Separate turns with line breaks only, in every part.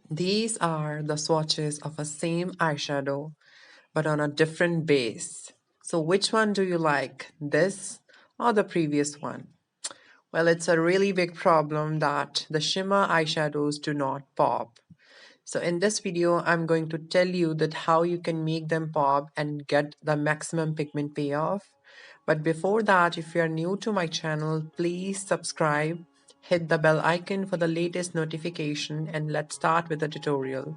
These are the swatches of a same eyeshadow but on a different base. So which one do you like, this or the previous one? Well, it's a really big problem that the shimmer eyeshadows do not pop. So in this video, I'm going to tell you that how you can make them pop and get the maximum pigment payoff. But before that, if you are new to my channel, please subscribe, hit the bell icon for the latest notification, and let's start with the tutorial.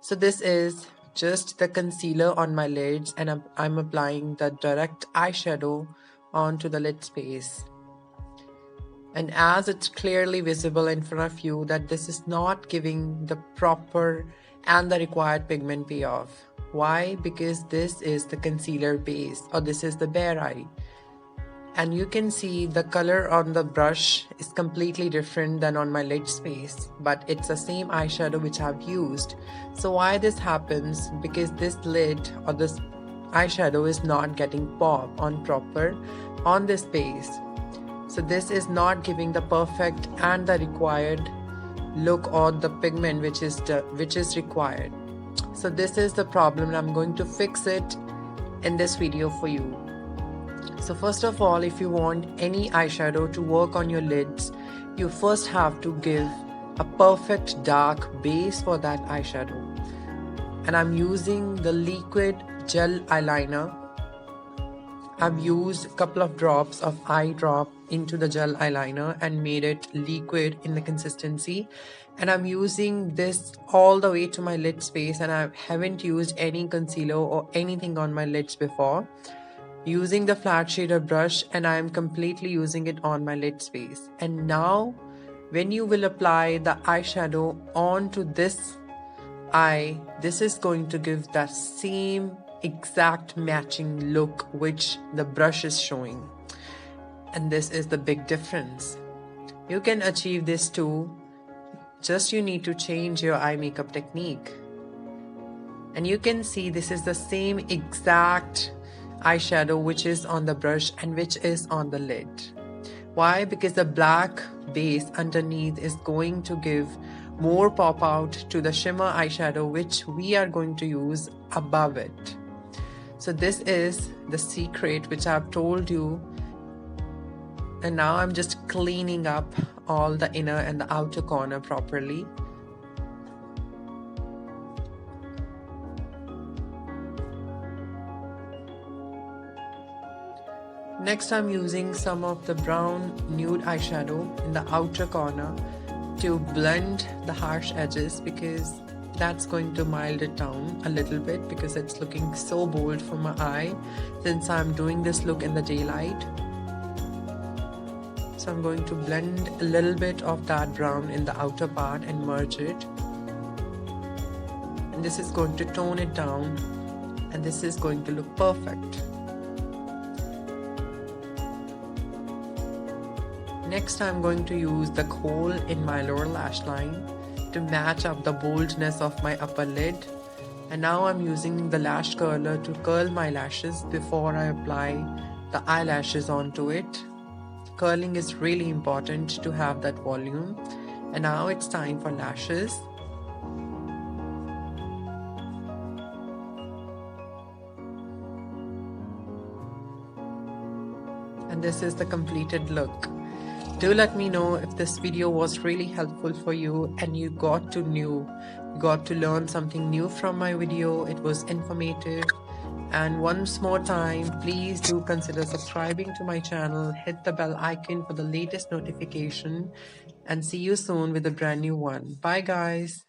So this is just the concealer on my lids, and I'm applying the direct eyeshadow onto the lid space. And as it's clearly visible in front of you that this is not giving the proper and the required pigment payoff. Why? Because this is the concealer base, or this is the bare eye. And you can see the color on the brush is completely different than on my lid space, but it's the same eyeshadow which I've used. So why this happens? Because this lid or this eyeshadow is not getting pop on proper on this base. So this is not giving the perfect and the required look or the pigment which is required. So this is the problem, and I'm going to fix it in this video for you. So first of all, if you want any eyeshadow to work on your lids, you first have to give a perfect dark base for that eyeshadow. And I'm using the liquid gel eyeliner. I've used a couple of drops of eye drop into the gel eyeliner and made it liquid in the consistency. And I'm using this all the way to my lid space, and I haven't used any concealer or anything on my lids before. Using the flat shader brush, and I am completely using it on my lid space. And now when you will apply the eyeshadow onto this eye, this is going to give that same exact matching look which the brush is showing. And this is the big difference. You can achieve this too, just you need to change your eye makeup technique. And you can see this is the same exact eyeshadow which is on the brush and which is on the lid. Why? Because the black base underneath is going to give more pop out to the shimmer eyeshadow which we are going to use above it. So this is the secret which I've told you. And now I'm just cleaning up all the inner and the outer corner properly. Next, I'm using some of the brown nude eyeshadow in the outer corner to blend the harsh edges, because that's going to mild it down a little bit, because it's looking so bold for my eye since I'm doing this look in the daylight. So I'm going to blend a little bit of that brown in the outer part and merge it. And this is going to tone it down, and this is going to look perfect. Next, I'm going to use the kohl in my lower lash line to match up the boldness of my upper lid. And now I'm using the lash curler to curl my lashes before I apply the eyelashes onto it. Curling is really important to have that volume. And now it's time for lashes. And this is the completed look. Do let me know if this video was really helpful for you and you got to learn something new from my video. It was informative. And once more time, please do consider subscribing to my channel, hit the bell icon for the latest notification, and see you soon with a brand new one. Bye guys.